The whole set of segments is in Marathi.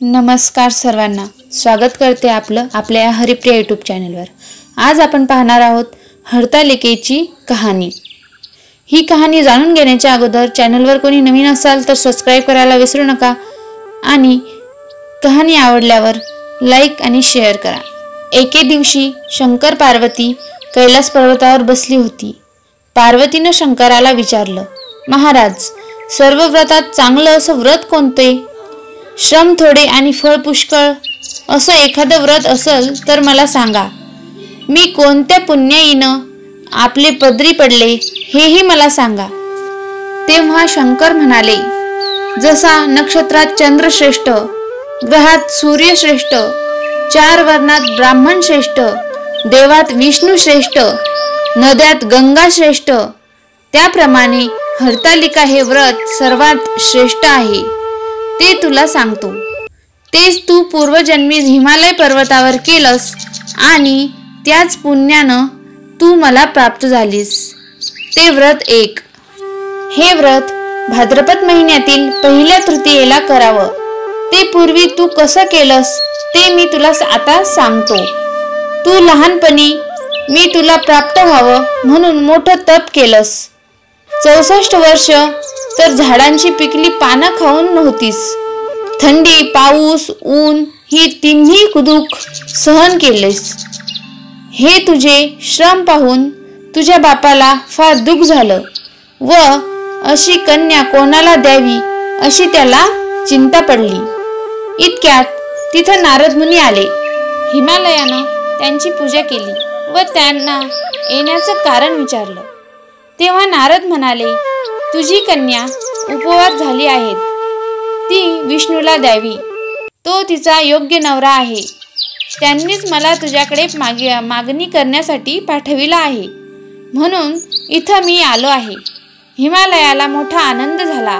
नमस्कार सर्वांना, स्वागत करते आपलं आपल्या हरिप्रिया यूट्यूब चॅनलवर। आज आपण पाहणार आहोत हरतालिकेची कहाणी। ही कहाणी जाणून घेण्याच्या अगोदर चॅनलवर कोणी नवीन असाल तर सबस्क्राइब करायला विसरू नका आणि कहाणी आवडल्यावर लाईक आणि शेअर करा। एके दिवशी शंकर पार्वती कैलास पर्वतावर बसली होती। पार्वतीने शंकराला विचारलं, महाराज, सर्व व्रतात चांगलं असं व्रत कोणते? श्रम थोडे आणि फळ पुष्कळ असं एखादं व्रत असेल तर मला सांगा। मी कोणत्या पुण्याईनं आपले पदरी पडले हेही मला सांगा। तेव्हा शंकर म्हणाले, जसा नक्षत्रात चंद्र श्रेष्ठ, ग्रहात सूर्य श्रेष्ठ, चार वर्णात ब्राह्मण श्रेष्ठ, देवात विष्णू श्रेष्ठ, नद्यात गंगा श्रेष्ठ, त्याप्रमाणे हरतालिका हे व्रत सर्वात श्रेष्ठ आहे। ते तुला सांगतो। तेच तू पूर्वजन्मी हिमालय पर्वतावर केलंस आणि त्याच पुण्यानं तू मला प्राप्त झालीस। ते व्रत 1। हे व्रत भाद्रपद महिन्यातील पहिल्या तृतीयेला करावं। ते पूर्वी तू कसं केलंस ते मी तुला आता सांगतो। तू लहानपणी मी तुला प्राप्त व्हावं म्हणून मोठं तप केलंस। 64 वर्ष तर झाडांची पिकली पानं खाऊन नव्हतीस। थंडी, पाऊस, ऊन ही तिन्ही दुःख सहन केलेस। हे तुझे श्रम पाहून तुझ्या बापाला फार दुःख झालं व अशी कन्या कोणाला द्यावी अशी त्याला चिंता पडली। इतक्यात तिथं नारद मुनी आले। हिमालयानं त्यांची पूजा केली व त्यांना येण्याचं कारण विचारलं। तेव्हा नारद म्हणाले, तुझी कन्या उपवास झाली आहे, ती विष्णूला द्यावी, तो तिचा योग्य नवरा आहे। त्यांनीच मला तुझ्याकडे मागणी करण्यासाठी पाठविला आहे, म्हणून इथं मी आलो आहे। हिमालयाला मोठा आनंद झाला,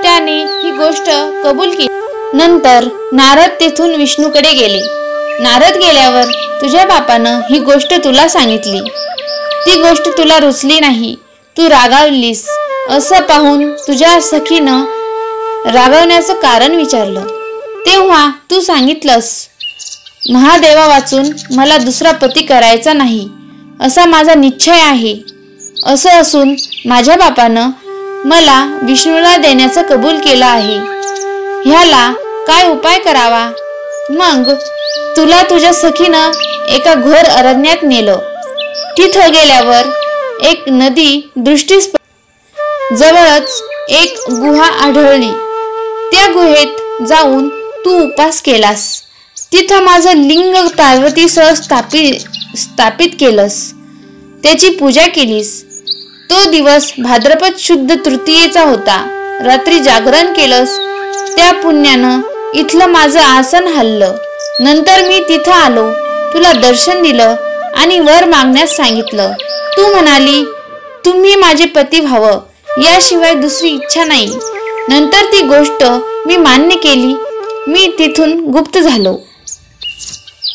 त्याने ही गोष्ट कबूल केली। नंतर नारद तेथून विष्णूकडे गेले। नारद गेल्यावर तुझ्या बापानं ही गोष्ट तुला सांगितली। ती गोष्ट तुला रुचली नाही, तू रागावलीस। असं पाहून तुझ्या सखीनं रागवण्याचं कारण विचारलं। तेव्हा तू सांगितलंस, महादेवा वाचून मला दुसरा पती करायचा नाही असा माझा निश्चय आहे। असं असून माझ्या बापानं मला विष्णूला देण्याचं कबूल केलं आहे। ह्याला काय उपाय करावा? मग तुला तुझ्या सखीनं एका घोर अरण्यात नेलं। तिथं गेल्यावर एक नदी दृष्टीस जवळच एक गुहा आढळली। त्या गुहेत जाऊन तू उपास केलास। तिथं माझं लिंग पार्वतीसह स्थापित केलंस, त्याची पूजा केलीस। तो दिवस भाद्रपद शुद्ध तृतीयेचा होता। रात्री जागरण केलंस, त्या पुण्यानं इथलं माझं आसन हललं। नंतर मी तिथं आलो, तुला दर्शन दिलं आणि वर मागण्यास सांगितलं। तू म्हणाली, तुम्ही माझे पती व्हावं, याशिवाय दुसरी इच्छा नाही। नंतर ती गोष्ट मी मान्य केली। मी तिथून गुप्त झालो।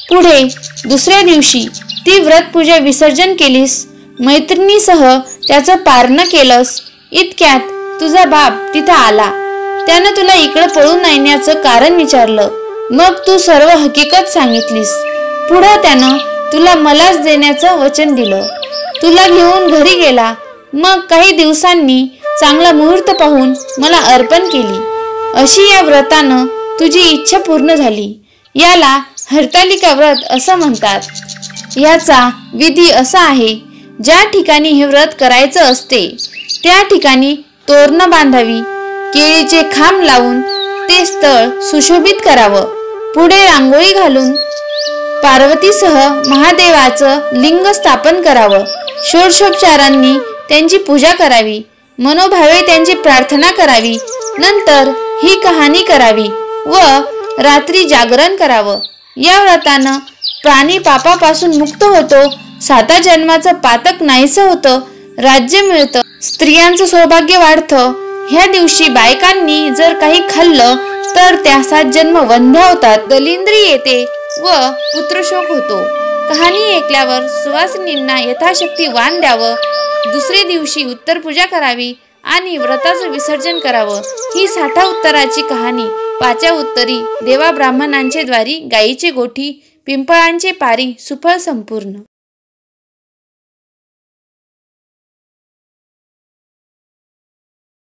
पुढे दुसऱ्या दिवशी ती व्रतपूजा विसर्जन केलीस। मैत्रिणीसह त्याचं पारणं केलंस। इतक्यात तुझा बाप तिथं आला। त्यानं तुला इकडं पळून येण्याचं कारण विचारलं। मग तू सर्व हकीकत सांगितलीस। पुढं त्यानं तुला मलाच देण्याचं वचन दिलं। तुला घेऊन घरी गेला। मग काही दिवसांनी चांगला मुहूर्त पाहून मला अर्पण केली। अशी या व्रतानं तुझी इच्छा पूर्ण झाली। याला हरतालिका व्रत असं म्हणतात। याचा विधी असा आहे, ज्या ठिकाणी हे व्रत करायचं असते त्या ठिकाणी तोरणं बांधावी, केळीचे खांब लावून ते स्थळ सुशोभित करावं, पुढे रांगोळी घालून पार्वतीसह महादेवाचं लिंग स्थापन करावं, षोडशोपचारांनी त्यांची पूजा करावी, मनोभावे त्यांची प्रार्थना करावी, नंतर ही कहाणी करावी व रात्री जागरण करावं। या व्रतानं प्राणी पापापासून मुक्त होतो, 7 जन्माचं पातक नाहीसं होतं, राज्य मिळतं, स्त्रियांचं सौभाग्य वाढतं। ह्या दिवशी बायकांनी जर काही खाल्लं तर त्या 7 जन्म वंध्या होतात, दलिंद्री येते व पुत्रशोक होतो। कहाणी ऐकल्यावर सुवासिनींना यथाशक्ती वाण द्यावं, दुसरे दिवशी उत्तर पूजा करावी आणि व्रताचं विसर्जन करावं। ही 60 उत्तराची कहाणी पाच्या उत्तरी देवा ब्राह्मणांचे द्वारी गायीचे गोठी पिंपळांचे पारी सुफळ संपूर्ण।